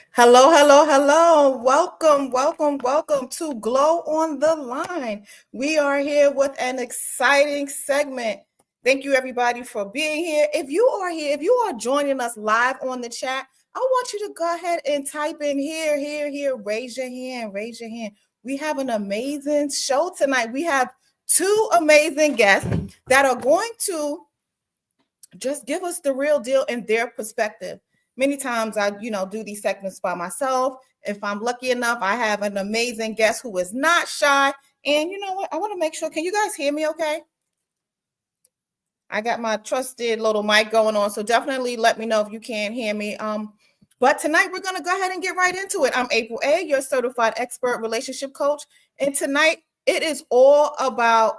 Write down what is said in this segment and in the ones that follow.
Hello, hello, hello. Welcome to Glow on the Line. We are here with an exciting segment. Thank you, everybody, for being here. If you are here, if you are joining us live on the chat, I want you to go ahead and type in here. Raise your hand. We have an amazing show tonight. We have two amazing guests that are going to just give us the real deal in their perspective. Many times I, do these segments by myself. If I'm lucky enough, I have an amazing guest who is not shy. And you know what? I want to make sure, can you guys hear me okay? I got my trusted little mic going on, so definitely let me know if you can't hear me. But tonight we're going to go ahead and get right into it. I'm April A., your certified expert relationship coach. And tonight it is all about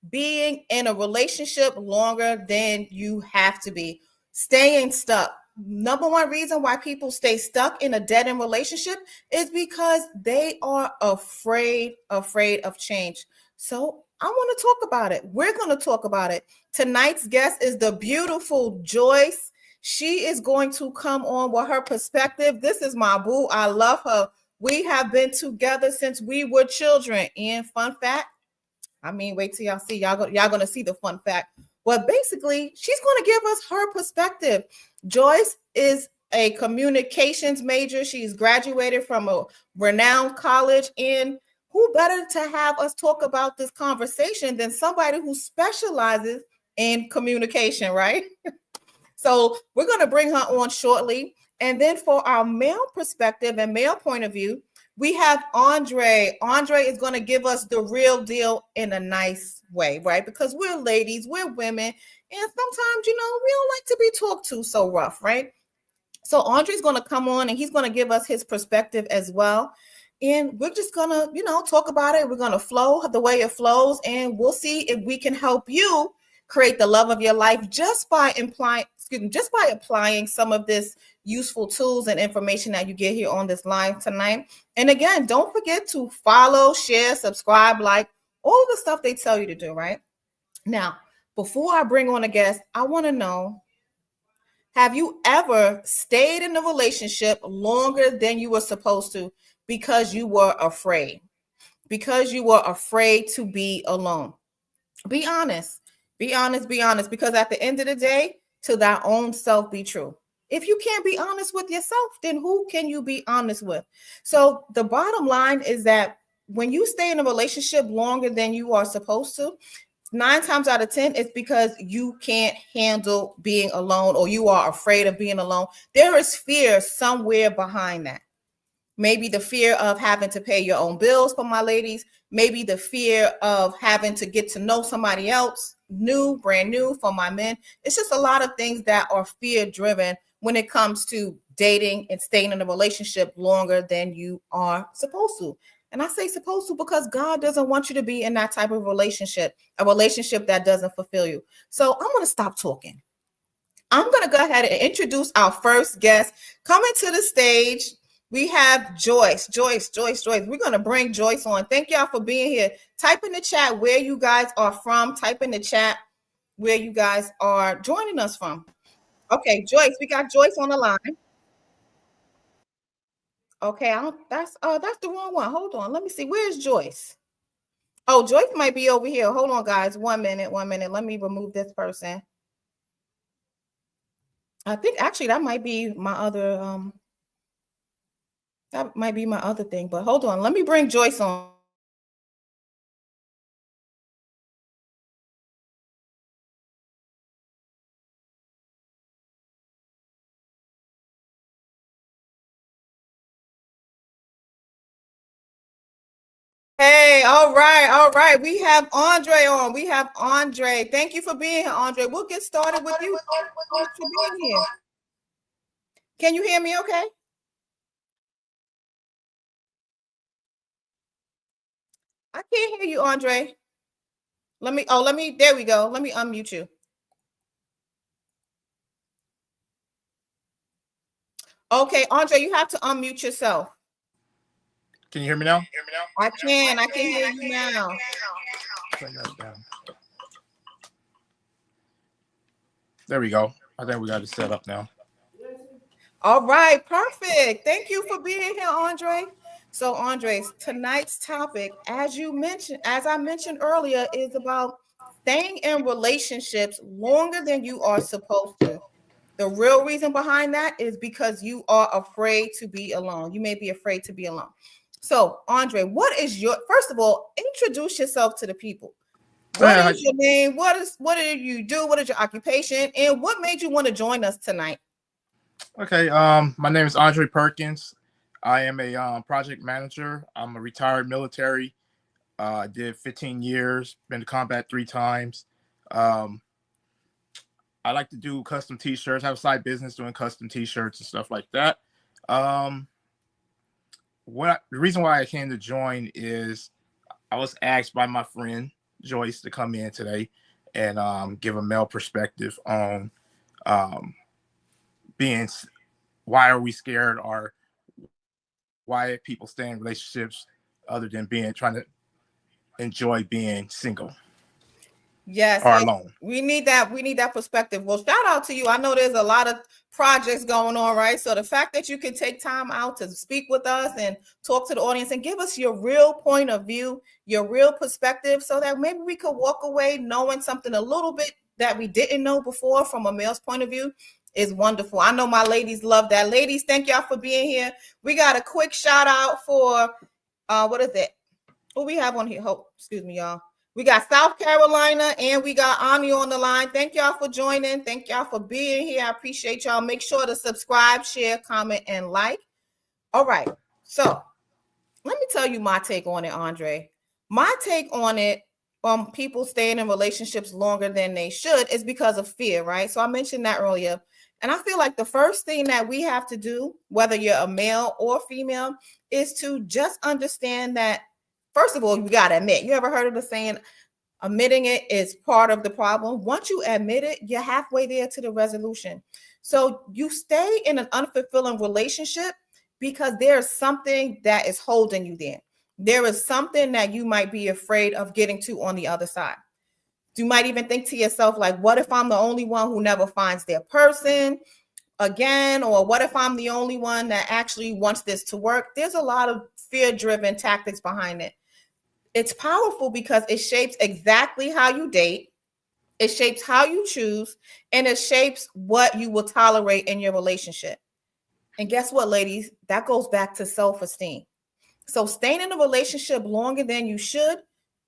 being in a relationship longer than you have to be, staying stuck. Number one reason why people stay stuck in a dead-end relationship is because they are afraid of change. So I want to talk about it. We're going to talk about it. Tonight's guest is the beautiful Joyce. She is going to come on with her perspective. This is my boo. I love her. We have been together since we were children. And fun fact, wait till y'all see. Y'all gonna see the fun fact. But basically, she's gonna give us her perspective. Joyce is a communications major. She's graduated from a renowned college. And who better to have us talk about this conversation than somebody who specializes in communication, right? So we're gonna bring her on shortly. And then for our male perspective and male point of view, we have Andre. Andre is going to give us the real deal in a nice way, right? Because we're ladies, we're women, and sometimes, we don't like to be talked to so rough, right? So Andre's going to come on and he's going to give us his perspective as well. And we're just going to, talk about it. We're going to flow the way it flows, and we'll see if we can help you create the love of your life just by applying some of this useful tools and information that you get here on this live tonight. And again, don't forget to follow, share, subscribe, like all the stuff they tell you to do, right? Now, before I bring on a guest, I want to know, have you ever stayed in a relationship longer than you were supposed to because you were afraid? Because you were afraid to be alone? Be honest. Be honest. Because at the end of the day, to thy own self be true. If you can't be honest with yourself, then who can you be honest with? So the bottom line is that when you stay in a relationship longer than you are supposed to, 9 times out of 10, it's because you can't handle being alone, or you are afraid of being alone. There is fear somewhere behind that. Maybe the fear of having to pay your own bills, for my ladies. Maybe the fear of having to get to know somebody else brand new, for my men. It's just a lot of things that are fear driven when it comes to dating and staying in a relationship longer than you are supposed to. And I say supposed to because God doesn't want you to be in that type of relationship, a relationship that doesn't fulfill you. So I'm going to stop talking. I'm going to go ahead and introduce our first guest. Coming to the stage, we have Joyce. Joyce. We're going to bring Joyce on. Thank y'all for being here. Type in the chat where you guys are from. Type in the chat where you guys are joining us from. Okay, Joyce, we got Joyce on the line. Okay, that's the wrong one. Hold on. Let me see. Where's Joyce? Oh, Joyce might be over here. Hold on, guys. 1 minute. Let me remove this person. I think actually that might be my other thing, but hold on. Let me bring Joyce on. Hey, all right. We have Andre on. Thank you for being here, Andre. We'll get started with you. Thanks for being here. Can you hear me okay? I can't hear you, Andre. There we go. Let me unmute you. Okay, Andre, you have to unmute yourself. Can you hear me now? I can hear you now. There we go. I think we got it set up now. All right, perfect. Thank you for being here, Andre. So, Andre, tonight's topic, as I mentioned earlier, is about staying in relationships longer than you are supposed to. The real reason behind that is because you are afraid to be alone. You may be afraid to be alone. So, Andre, first of all, introduce yourself to the people. What Okay, is your name? What do you do? What is your occupation? And what made you want to join us tonight? okay. My name is Andre Perkins. I am a project manager. I'm a retired military. I did 15 years. Been to combat 3 times. Um, I like to do custom T-shirts. I have a side business doing custom T-shirts and stuff like that. Um, the reason why I came to join is I was asked by my friend Joyce to come in today and give a male perspective on um, being why are we scared or why people stay in relationships other than being trying to enjoy being single Yes, or yes. alone. We need that. We need that perspective. Well, shout out to you. I know there's a lot of projects going on, right? So the fact that you can take time out to speak with us and talk to the audience and give us your real point of view, your real perspective, so that maybe we could walk away knowing something a little bit that we didn't know before from a male's point of view is wonderful. I know my ladies love that. Ladies, thank y'all for being here. We got a quick shout out for what is it? Who we have on here? Oh, excuse me, y'all. We got South Carolina and we got Ani on the line. Thank y'all for joining. Thank y'all for being here. I appreciate y'all. Make sure to subscribe, share, comment, and like. All right. So let me tell you my take on it, Andre. My take on it, people staying in relationships longer than they should, is because of fear, right? So I mentioned that earlier. And I feel like the first thing that we have to do, whether you're a male or female, is to just understand that, first of all, you got to admit. You ever heard of the saying, admitting it is part of the problem? Once you admit it, you're halfway there to the resolution. So you stay in an unfulfilling relationship because there's something that is holding you there. There is something that you might be afraid of getting to on the other side. You might even think to yourself, like, what if I'm the only one who never finds their person again? Or what if I'm the only one that actually wants this to work? There's a lot of fear driven tactics behind it. It's powerful because it shapes exactly how you date, it shapes how you choose, and it shapes what you will tolerate in your relationship. And guess what, ladies? That goes back to self esteem. So staying in a relationship longer than you should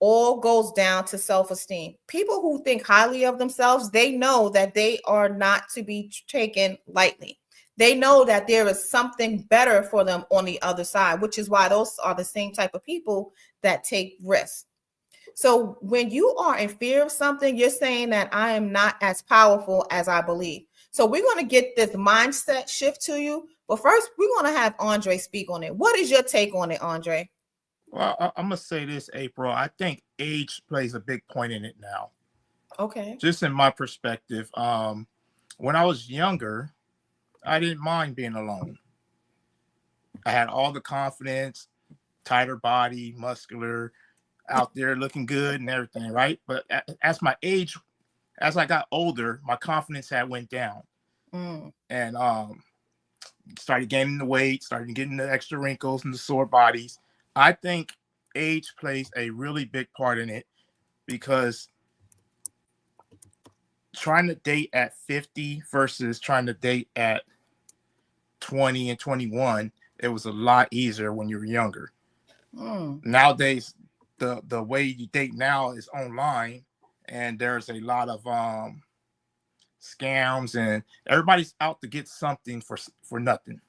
all goes down to self-esteem. People who think highly of themselves, they know that they are not to be taken lightly. They know that there is something better for them on the other side, which is why those are the same type of people that take risks. So when you are in fear of something, you're saying that I am not as powerful as I believe. So we're going to get this mindset shift to you. But first, we're going to have Andre speak on it. What is your take on it, Andre? Well, I'm gonna say this, April. I think age plays a big point in it now. Okay. Just in my perspective, when I was younger, I didn't mind being alone. I had all the confidence, tighter body, muscular, out there looking good and everything, right? But as my age, as I got older, my confidence had went down, Mm. and started gaining the weight, started getting the extra wrinkles and the sore bodies. I think age plays a really big part in it because trying to date at 50 versus trying to date at 20 and 21, it was a lot easier when you were younger. Mm. Nowadays, the way you date now is online, and there's a lot of scams, and everybody's out to get something for nothing.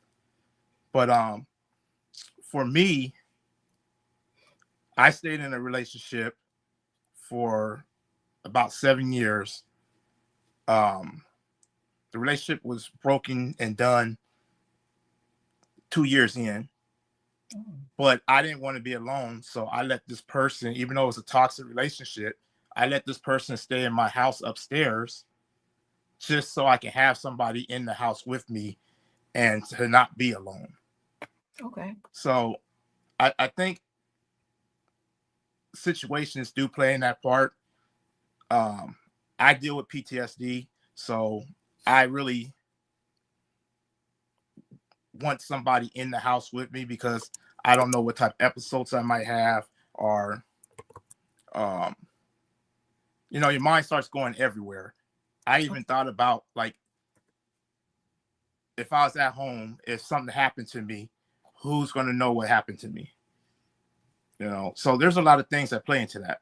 But for me, I stayed in a relationship for about 7 years. Um, the relationship was broken and done 2 years in, but I didn't want to be alone. So I let this person, even though it was a toxic relationship, I let this person stay in my house upstairs just so I can have somebody in the house with me and to not be alone. Okay. So I think situations do play in that part. Um, I deal with PTSD, so I really want somebody in the house with me because I don't know what type of episodes I might have, or um, your mind starts going everywhere. I even thought about, like, if I was at home, if something happened to me, who's going to know what happened to me? So there's a lot of things that play into that.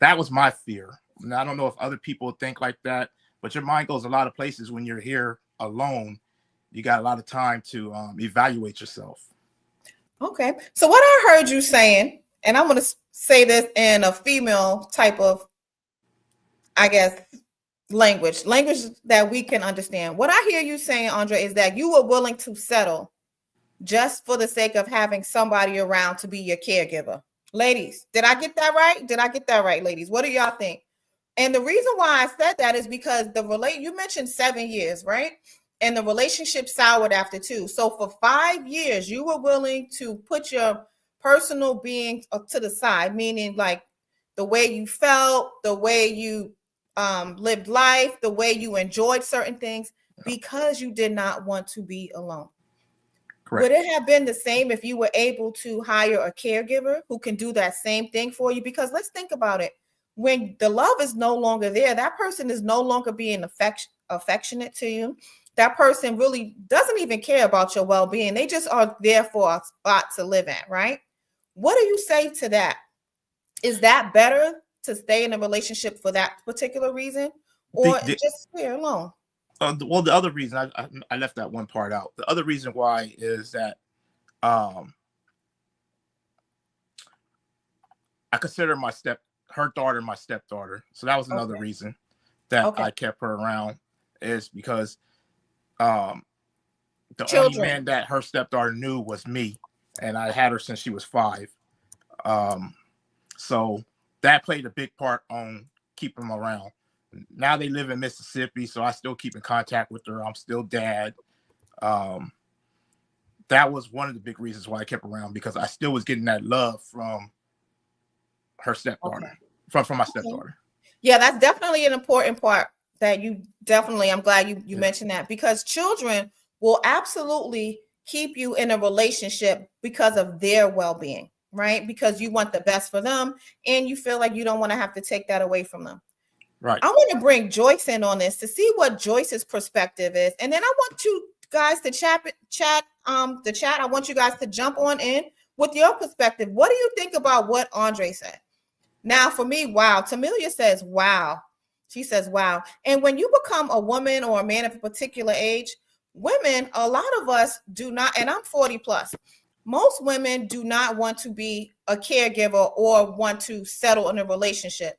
That was my fear. And I don't know if other people think like that, but your mind goes a lot of places when you're here alone. You got a lot of time to evaluate yourself. Okay. So what I heard you saying, and I'm going to say this in a female type of, I guess, language that we can understand. What I hear you saying, Andre, is that you were willing to settle just for the sake of having somebody around to be your caregiver. Ladies, did I get that right? Did I get that right, ladies? What do y'all think? And the reason why I said that is because you mentioned 7 years, right? And the relationship soured after 2. So for 5 years, you were willing to put your personal being to the side, meaning like the way you felt, the way you lived life, the way you enjoyed certain things, because you did not want to be alone. Correct. Would it have been the same if you were able to hire a caregiver who can do that same thing for you? Because let's think about it. When the love is no longer there, that person is no longer being affectionate to you. That person really doesn't even care about your well-being. They just are there for a spot to live at, right? What do you say to that? Is that better to stay in a relationship for that particular reason, or just stay alone? Well, the other reason I left that one part out. The other reason why is that I consider her daughter my stepdaughter. So that was another reason that I kept her around, is because the only man that her stepdaughter knew was me, and I had her since she was 5. So that played a big part on keeping them around. Now they live in Mississippi, so I still keep in contact with her. I'm still dad. That was one of the big reasons why I kept around, because I still was getting that love from her stepdaughter, from my stepdaughter. Yeah, that's definitely an important part that I'm glad you mentioned that, because children will absolutely keep you in a relationship because of their well-being, right? Because you want the best for them and you feel like you don't want to have to take that away from them. Right. I want to bring Joyce in on this to see what Joyce's perspective is. And then I want you guys to chat the chat. I want you guys to jump on in with your perspective. What do you think about what Andre said? Now, for me, wow. Tamelia says, wow. She says, wow. And when you become a woman or a man of a particular age, women, a lot of us do not, and I'm 40 plus, most women do not want to be a caregiver or want to settle in a relationship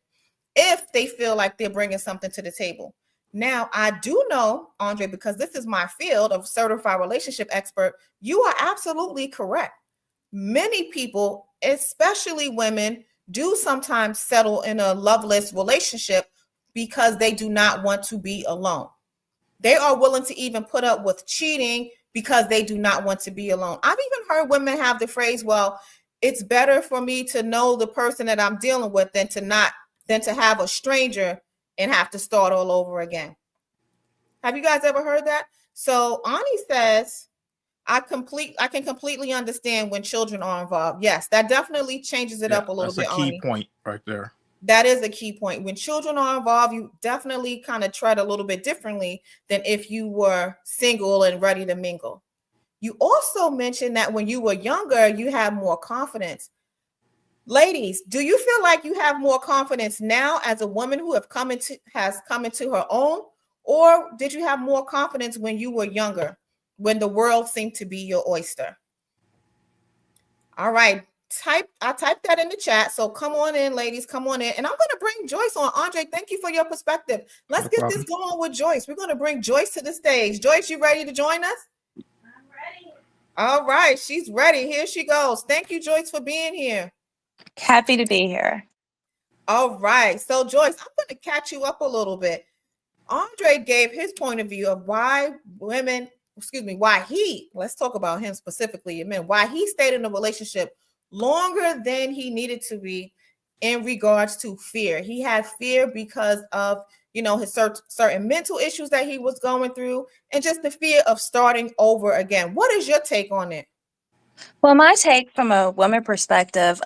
if they feel like they're bringing something to the table. Now, I do know, Andre, because this is my field of certified relationship expert, you are absolutely correct. Many people, especially women, do sometimes settle in a loveless relationship because they do not want to be alone. They are willing to even put up with cheating because they do not want to be alone. I've even heard women have the phrase, well, it's better for me to know the person that I'm dealing with than to have a stranger and have to start all over again. Have you guys ever heard that? So Ani says, I can completely understand when children are involved. Yes, that definitely changes it up a little bit. That's a key point right there. That is a key point. When children are involved, you definitely kind of tread a little bit differently than if you were single and ready to mingle. You also mentioned that when you were younger, you had more confidence. Ladies, do you feel like you have more confidence now as a woman who has come into her own, or did you have more confidence when you were younger, when the world seemed to be your oyster? All right. I typed that in the chat. So come on in, ladies. Come on in. And I'm going to bring Joyce on. Andre, thank you for your perspective. Let's get this going with Joyce. We're going to bring Joyce to the stage. Joyce, you ready to join us? I'm ready. All right. She's ready. Here she goes. Thank you, Joyce, for being here. Happy to be here. All right. So, Joyce, I'm going to catch you up a little bit. Andre gave his point of view of why let's talk about him specifically, why he stayed in a relationship longer than he needed to be in regards to fear. He had fear because of his certain mental issues that he was going through, and just the fear of starting over again. What is your take on it? Well, my take from a woman perspective,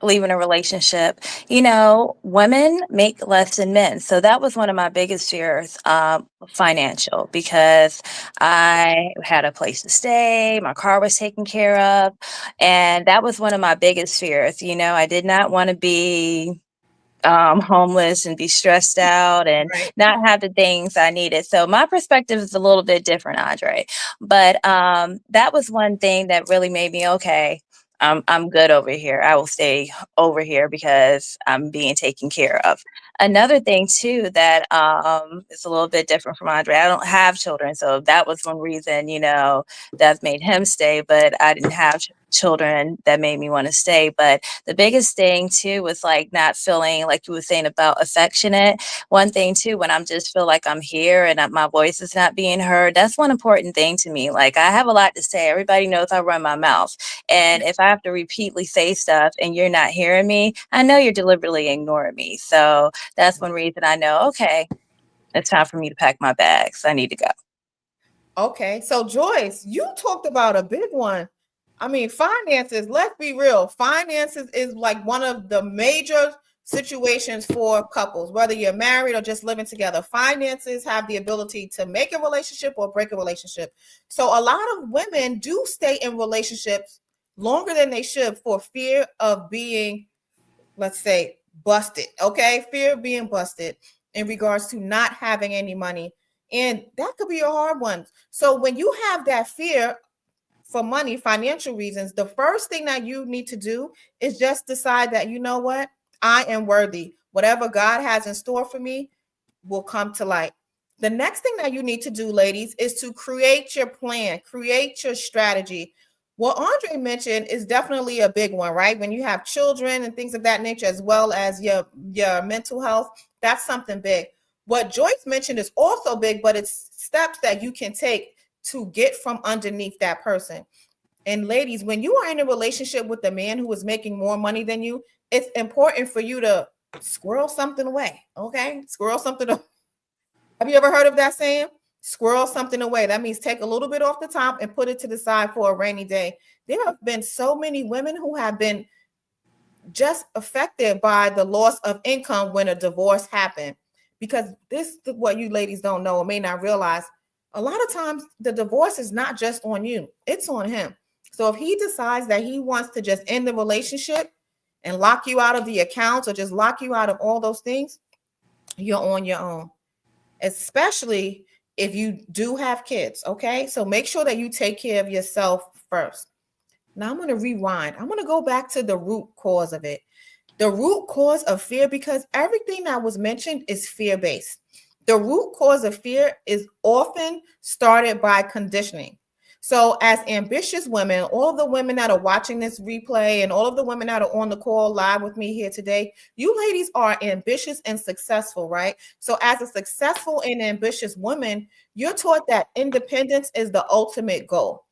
leaving a relationship, women make less than men. So that was one of my biggest fears, financial, because I had a place to stay, my car was taken care of. And that was one of my biggest fears. I did not want to be homeless and be stressed out and Right. not have the things I needed. So my perspective is a little bit different, Andre. But that was one thing that really made me okay. I'm good over here. I will stay over here because I'm being taken care of. Another thing too that is a little bit different from Andre. I don't have children, so that was one reason that made him stay. But I didn't have children that made me want to stay. But the biggest thing too was like not feeling like you were saying about affectionate. One thing too, when I'm just feel like I'm here and my voice is not being heard, that's one important thing to me. Like I have a lot to say. Everybody knows I run my mouth. And if I have to repeatedly say stuff and you're not hearing me, I know you're deliberately ignoring me. So that's one reason I know, okay, it's time for me to pack my bags. I need to go. Okay, so Joyce, you talked about a big one. I mean, finances, let's be real. Finances is like one of the major situations for couples, whether you're married or just living together. Finances have the ability to make a relationship or break a relationship. So a lot of women do stay in relationships longer than they should for fear of being, let's say, busted. Okay, fear of being busted in regards to not having any money. And that could be a hard one. So when you have that fear for money, financial reasons, the first thing that you need to do is just decide that, you know what, I am worthy. Whatever God has in store for me will come to light. The next thing that you need to do, ladies, is to create your plan, create your strategy. What Andre mentioned is definitely a big one, right? When you have children and things of that nature, as well as your mental health, that's something big. What Joyce mentioned is also big, but it's steps that you can take to get from underneath that person. And ladies, when you are in a relationship with a man who is making more money than you, it's important for you to squirrel something away. Okay, squirrel something. Have you ever heard of that saying? Squirrel something away. That means take a little bit off the top and put it to the side for a rainy day. There have been so many women who have been just affected by the loss of income when a divorce happened. Because this is what you ladies don't know or may not realize. A lot of times the divorce is not just on you, it's on him. So if he decides that he wants to just end the relationship and lock you out of the accounts or just lock you out of all those things, you're on your own, especially if you do have kids. Okay, so make sure that you take care of yourself first. Now I'm going to rewind. I'm going to go back to the root cause of it. The root cause of fear, because everything that was mentioned is fear-based. The root cause of fear is often started by conditioning. So as ambitious women, all of the women that are watching this replay and all of the women that are on the call live with me here today, you ladies are ambitious and successful, right? So as a successful and ambitious woman, you're taught that independence is the ultimate goal.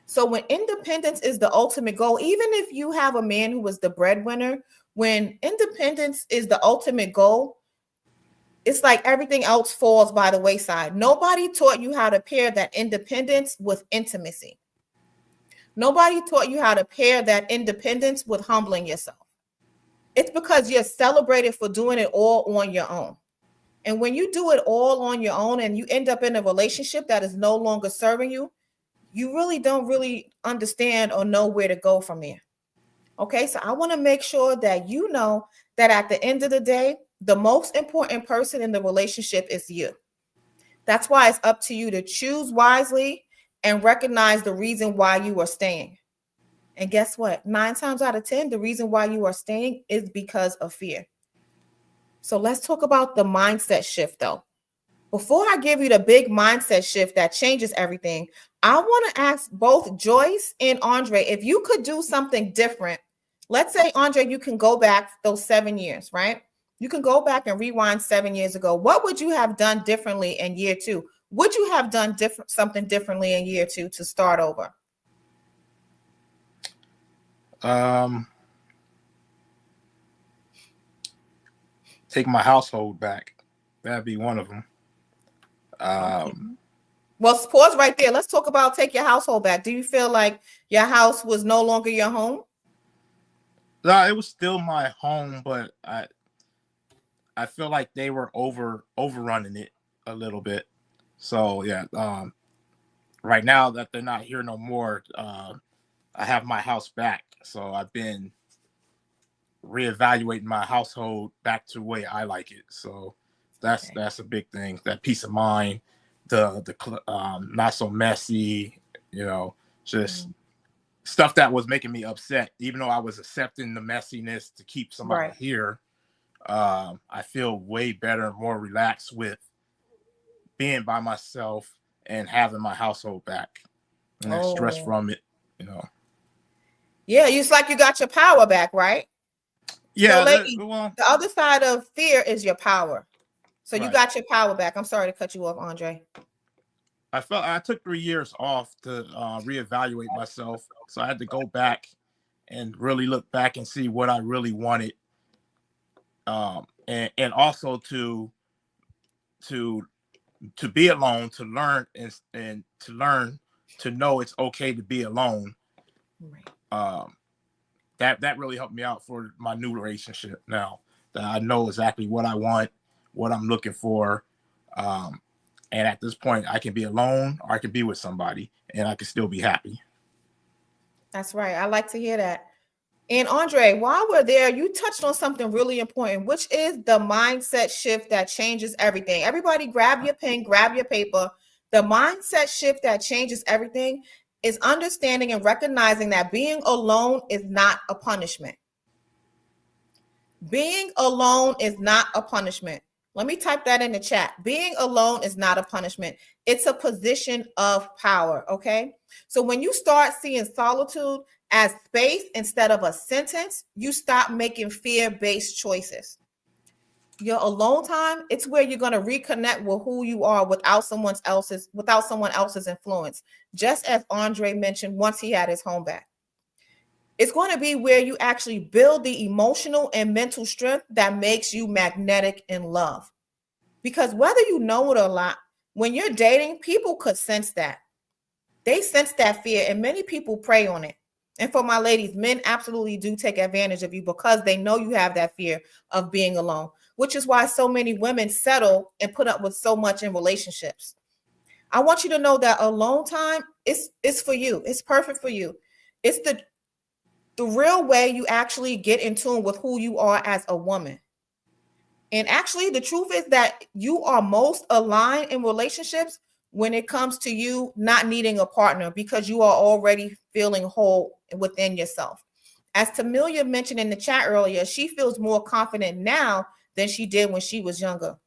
So when independence is the ultimate goal, even if you have a man who is the breadwinner, when independence is the ultimate goal, it's like everything else falls by the wayside. Nobody taught you how to pair that independence with intimacy. Nobody taught you how to pair that independence with humbling yourself. It's because you're celebrated for doing it all on your own. And when you do it all on your own and you end up in a relationship that is no longer serving you, you really don't really understand or know where to go from there. Okay, so I want to make sure that you know that at the end of the day, the most important person in the relationship is you. That's why it's up to you to choose wisely and recognize the reason why you are staying. And guess what? 9 times out of 10, the reason why you are staying is because of fear. So let's talk about the mindset shift though. Before I give you the big mindset shift that changes everything, I want to ask both Joyce and Andre if you could do something different. Let's say, Andre, you can go back those 7 years, right? You can go back and rewind 7 years ago. What would you have done differently in year two? Would you have done something differently in year two to start over? Take my household back. That'd be one of them. Okay. Well, pause right there. Let's talk about take your household back. Do you feel like your house was no longer your home? No, it was still my home, but I feel like they were overrunning it a little bit. So yeah, right now that they're not here no more, I have my house back. So I've been reevaluating my household back to the way I like it. So that's a big thing. That peace of mind, the not so messy, just stuff that was making me upset. Even though I was accepting the messiness to keep somebody here, I feel way better, more relaxed with being by myself and having my household back and that stress from it. Yeah, it's like you got your power back, right? Yeah. So, lady, the other side of fear is your power. So you got your power back. I'm sorry to cut you off, Andre. I took 3 years off to reevaluate myself. So I had to go back and really look back and see what I really wanted. And also to be alone, to learn and to learn to know it's okay to be alone. That really helped me out for my new relationship now, that I know exactly what I want, what I'm looking for. And at this point, I can be alone or I can be with somebody and I can still be happy. That's right. I like to hear that. And Andre, while we're there, you touched on something really important, which is the mindset shift that changes everything. Everybody grab your pen, grab your paper. The mindset shift that changes everything is understanding and recognizing that being alone is not a punishment. Being alone is not a punishment. Let me type that in the chat. Being alone is not a punishment. It's a position of power, okay? So when you start seeing solitude as space instead of a sentence, you stop making fear-based choices. Your alone time, it's where you're going to reconnect with who you are without someone else's influence. Just as Andre mentioned once he had his home back. It's going to be where you actually build the emotional and mental strength that makes you magnetic in love. Because whether you know it or not, when you're dating, people could sense that. They sense that fear, and many people prey on it. And for my ladies, men absolutely do take advantage of you because they know you have that fear of being alone, which is why so many women settle and put up with so much in relationships. I want you to know that alone time is for you. It's perfect for you. It's the real way you actually get in tune with who you are as a woman. And actually, the truth is that you are most aligned in relationships when it comes to you not needing a partner because you are already feeling whole within yourself. As Tamilia mentioned in the chat earlier, she feels more confident now than she did when she was younger.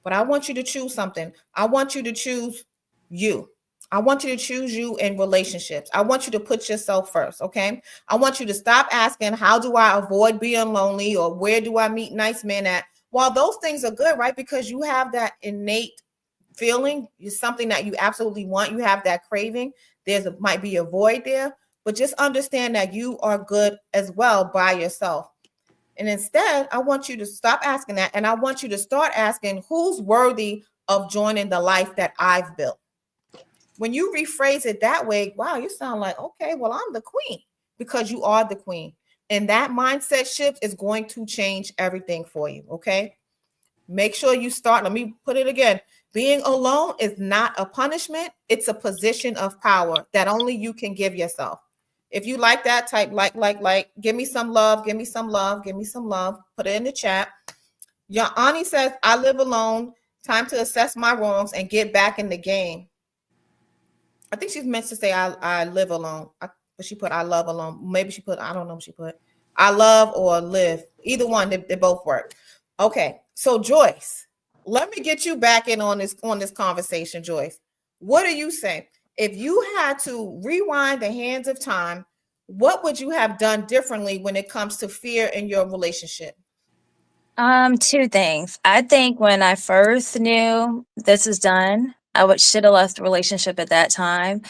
But I want you to choose something. I want you to choose you. I want you to choose you in relationships. I want you to put yourself first, okay? I want you to stop asking, how do I avoid being lonely or where do I meet nice men at? While those things are good, right? Because you have that innate feeling, it's something that you absolutely want. You have that craving. Might be a void there, but just understand that you are good as well by yourself. And instead, I want you to stop asking that. And I want you to start asking, who's worthy of joining the life that I've built? When you rephrase it that way, wow, you sound like, okay, well, I'm the queen because you are the queen. And that mindset shift is going to change everything for you. Okay. Make sure you start. Let me put it again. Being alone is not a punishment. It's a position of power that only you can give yourself. If you like that, type like, give me some love, give me some love, give me some love. Put it in the chat. Your Ani says, I live alone. Time to assess my wrongs and get back in the game. I think she's meant to say I live alone. But she put I love alone. Maybe she put, I don't know what she put. I love or live. Either one, they both work. Okay. So Joyce, let me get you back in on this conversation, Joyce. What do you say? If you had to rewind the hands of time, what would you have done differently when it comes to fear in your relationship? Two things. I think when I first knew this is done, I should have left the relationship at that time.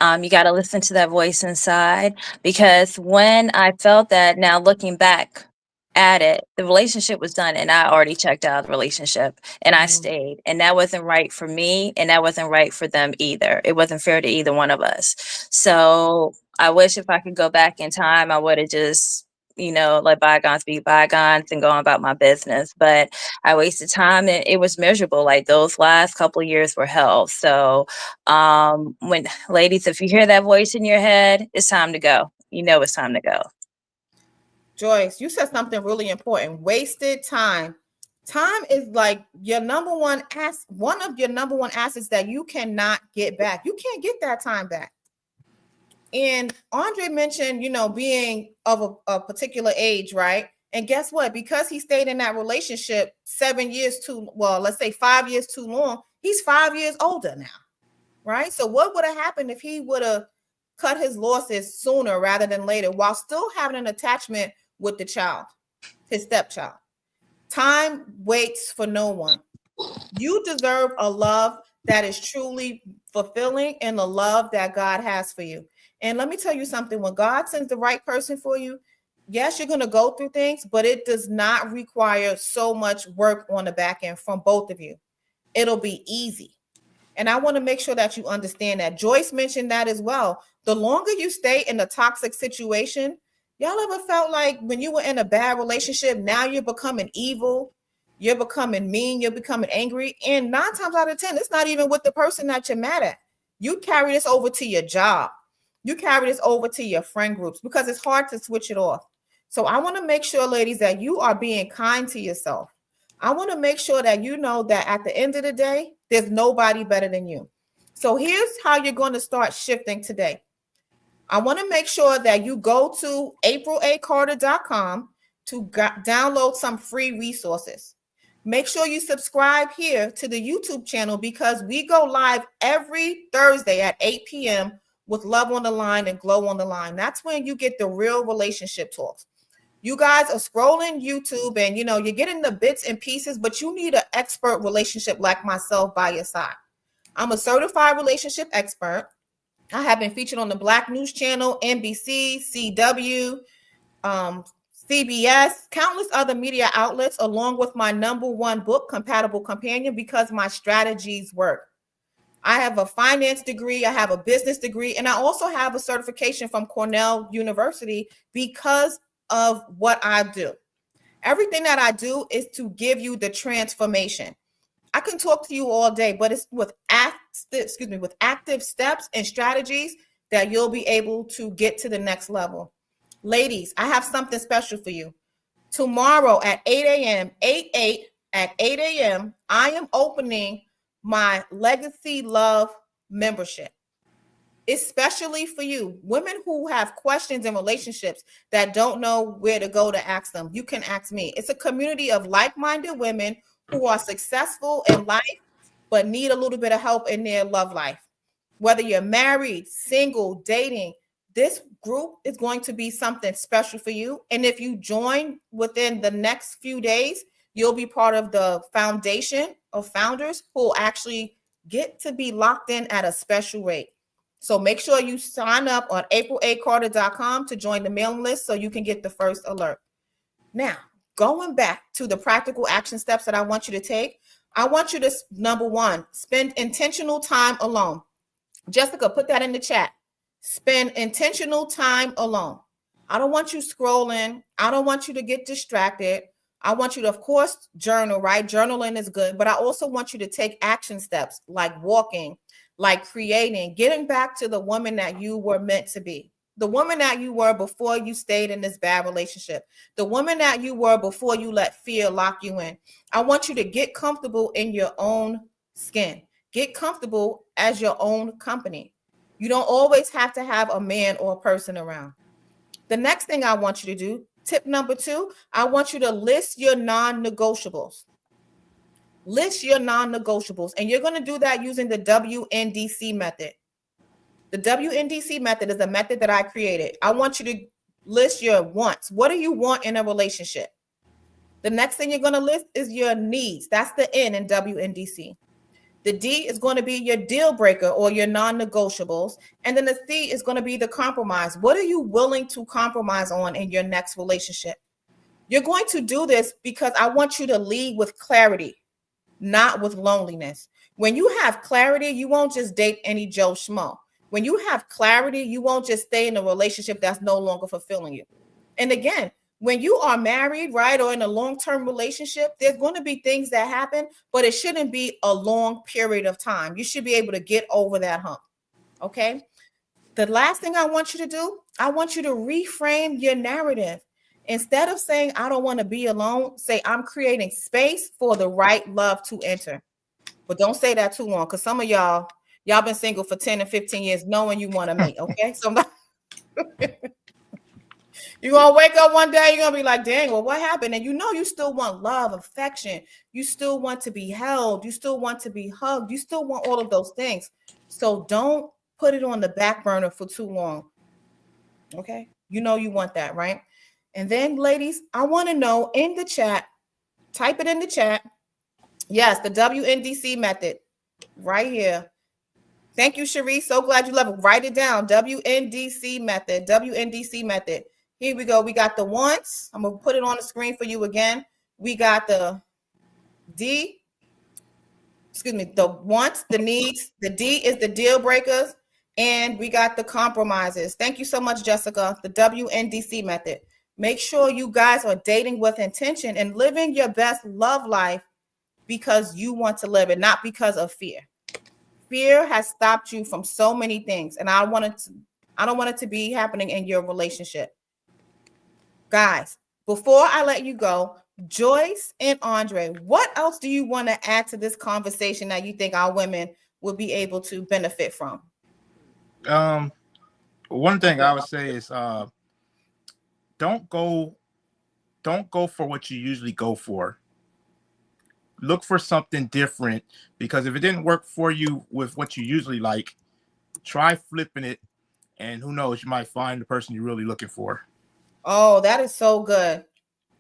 You got to listen to that voice inside, because when I felt that, now looking back at it, the relationship was done and I already checked out of the relationship and I stayed. And that wasn't right for me and that wasn't right for them either. It wasn't fair to either one of us. So I wish if I could go back in time, I would have just, let bygones be bygones and go on about my business. But I wasted time and it was miserable. Like those last couple of years were hell. So when ladies, if you hear that voice in your head, it's time to go. It's time to go. Joyce, you said something really important. Wasted time. Time is like your number one one of your number one assets that you cannot get back. You can't get that time back. And Andre mentioned, being of a particular age, right? And guess what? Because he stayed in that relationship 7 years let's say 5 years too long, he's 5 years older now, right? So what would have happened if he would have cut his losses sooner rather than later while still having an attachment with the child, his stepchild? Time waits for no one. You deserve a love that is truly fulfilling and the love that God has for you. And let me tell you something, when God sends the right person for you, yes, you're going to go through things, but it does not require so much work on the back end from both of you. It'll be easy. And I want to make sure that you understand that. Joyce mentioned that as well. The longer you stay in a toxic situation, y'all ever felt like when you were in a bad relationship, now you're becoming evil, you're becoming mean, you're becoming angry, and 9 times out of 10, it's not even with the person that you're mad at. You carry this over to your job. You carry this over to your friend groups because it's hard to switch it off. So I want to make sure, ladies, that you are being kind to yourself. I want to make sure that you know that at the end of the day, there's nobody better than you. So here's how you're going to start shifting today. I want to make sure that you go to april-a-carter.com to download some free resources. Make sure you subscribe here to the YouTube channel because we go live every Thursday at 8 p.m. with Love on the Line and Glow on the Line. That's when you get the real relationship talks. You guys are scrolling YouTube and, you're getting the bits and pieces, but you need an expert relationship like myself by your side. I'm a certified relationship expert. I have been featured on the Black News Channel, NBC, CW, CBS, countless other media outlets, along with my #1 book, Compatible Companion, because my strategies work. I have a finance degree, I have a business degree, and I also have a certification from Cornell University because of what I do. Everything that I do is to give you the transformation. I can talk to you all day, but it's with active steps and strategies that you'll be able to get to the next level. Ladies, I have something special for you. Tomorrow at 8 a.m., 8 a.m., I am opening my Legacy Love membership, especially for you, women who have questions in relationships that don't know where to go to ask them. You can ask me. It's a community of like-minded women who are successful in life, but need a little bit of help in their love life. Whether you're married, single, dating, this group is going to be something special for you. And if you join within the next few days, you'll be part of the foundation of founders who will actually get to be locked in at a special rate. So make sure you sign up on april-a-carter.com to join the mailing list so you can get the first alert. Now, going back to the practical action steps that I want you to take, I want you to, #1, spend intentional time alone. Jessica, put that in the chat. Spend intentional time alone. I don't want you scrolling. I don't want you to get distracted. I want you to, of course, journal, right? Journaling is good, but I also want you to take action steps like walking, like creating, getting back to the woman that you were meant to be, the woman that you were before you stayed in this bad relationship, the woman that you were before you let fear lock you in. I want you to get comfortable in your own skin. Get comfortable as your own company. You don't always have to have a man or a person around. The next thing I want you to do, tip #2, I want you to list your non-negotiables. List your non-negotiables, and you're going to do that using the WNDC method. The WNDC method is a method that I created. I want you to list your wants. What do you want in a relationship? The next thing you're going to list is your needs. That's the N in WNDC. The D is going to be your deal breaker or your non-negotiables. And then the C is going to be the compromise. What are you willing to compromise on in your next relationship? You're going to do this because I want you to lead with clarity, not with loneliness. When you have clarity, you won't just date any Joe Schmo. When you have clarity, you won't just stay in a relationship that's no longer fulfilling you. And again, when you are married, right, or in a long-term relationship, there's going to be things that happen, but it shouldn't be a long period of time. You should be able to get over that hump. Okay. The last thing I want you to do, I want you to reframe your narrative. Instead of saying, I don't want to be alone, say, I'm creating space for the right love to enter. But don't say that too long, because some of y'all been single for 10 and 15 years knowing you want to mate. Okay. So you're going to wake up one day, you're going to be like, dang, well, what happened? And you still want love, affection. You still want to be held. You still want to be hugged. You still want all of those things. So don't put it on the back burner for too long. Okay. You want that, right? And then, ladies, I want to know in the chat, type it in the chat. Yes, the WNDC method right here. Thank you, Cherie. So glad you love it. Write it down. WNDC method. WNDC method. Here we go. We got the wants. I'm going to put it on the screen for you again. We got the the wants, the needs. The D is the deal breakers. And we got the compromises. Thank you so much, Jessica. The WNDC method. Make sure you guys are dating with intention and living your best love life because you want to live it, not because of fear. Fear has stopped you from so many things, and I don't want it to be happening in your relationship. Guys, before I let you go, Joyce and Andre, what else do you want to add to this conversation that you think our women will be able to benefit from? One thing I would say is don't go for what you usually go for. Look for something different, because if it didn't work for you with what you usually like, try flipping it, and who knows, you might find the person you're really looking for. Oh, that is so good.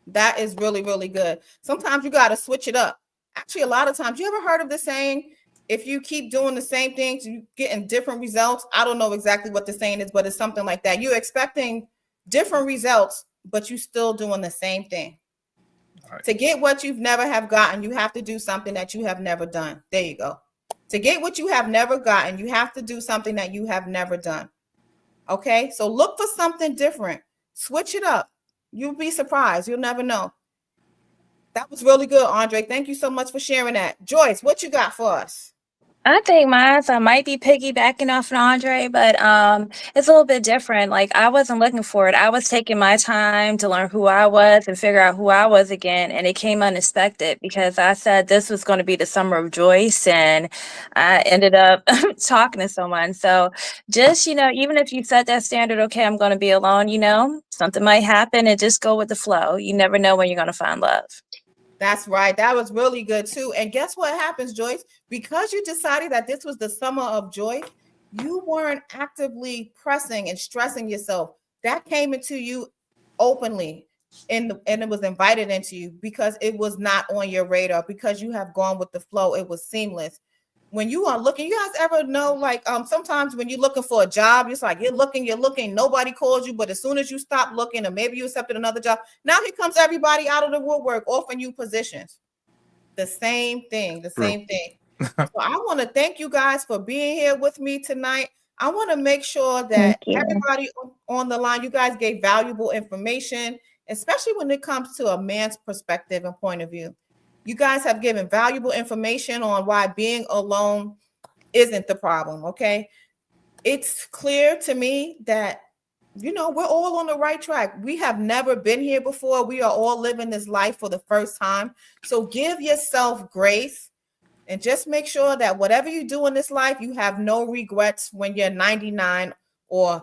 That is really, really good. Sometimes you got to switch it up. Actually, a lot of times, you ever heard of the saying, if you keep doing the same things, you getting different results? I don't know exactly what the saying is, but it's something like that. You're expecting different results, but you still doing the same thing. Right. To get what you've never have gotten, you have to do something that you have never done. There you go. To get what you have never gotten, you have to do something that you have never done. Okay, so look for something different. Switch it up. You'll be surprised. You'll never know. That was really good, Andre. Thank you so much for sharing that. Joyce, what you got for us? I think I might be piggybacking off of Andre, but it's a little bit different. Like, I wasn't looking for it. I was taking my time to learn who I was and figure out who I was again. And it came unexpected because I said this was going to be the summer of Joyce, and I ended up talking to someone. So just, even if you set that standard, okay, I'm going to be alone, something might happen, and just go with the flow. You never know when you're going to find love. That's right. That was really good too. And guess what happens, Joyce? Because you decided that this was the summer of joy, you weren't actively pressing and stressing yourself. That came into you openly, and it was invited into you because it was not on your radar, because you have gone with the flow. It was seamless. When you are looking, you guys ever know, like, sometimes when you're looking for a job, it's like you're looking, nobody calls you, but as soon as you stop looking, or maybe you accepted another job, now here comes everybody out of the woodwork offering you positions. The same thing. So I want to thank you guys for being here with me tonight. I want to make sure that everybody on the line, you guys gave valuable information, especially when it comes to a man's perspective and point of view. You guys have given valuable information on why being alone isn't the problem, okay? It's clear to me that, we're all on the right track. We have never been here before. We are all living this life for the first time. So give yourself grace and just make sure that whatever you do in this life, you have no regrets when you're 99, or,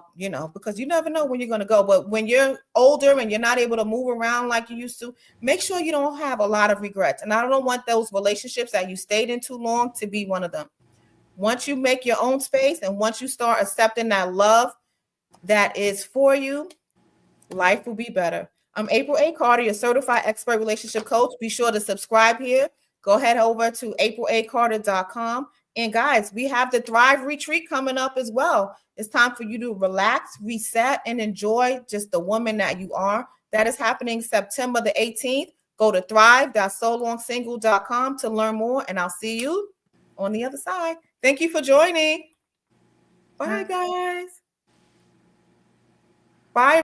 because you never know when you're going to go. But when you're older and you're not able to move around like you used to, make sure you don't have a lot of regrets. And I don't want those relationships that you stayed in too long to be one of them. Once you make your own space, and once you start accepting that love that is for you, life will be better. I'm April A. Carter, your certified expert relationship coach. Be sure to subscribe here. Go ahead over to aprilacarter.com. And guys, we have the Thrive Retreat coming up as well. It's time for you to relax, reset, and enjoy just the woman that you are. That is happening September the 18th. Go to thrive.solongsingle.com to learn more, and I'll see you on the other side. Thank you for joining. Bye, guys. Bye.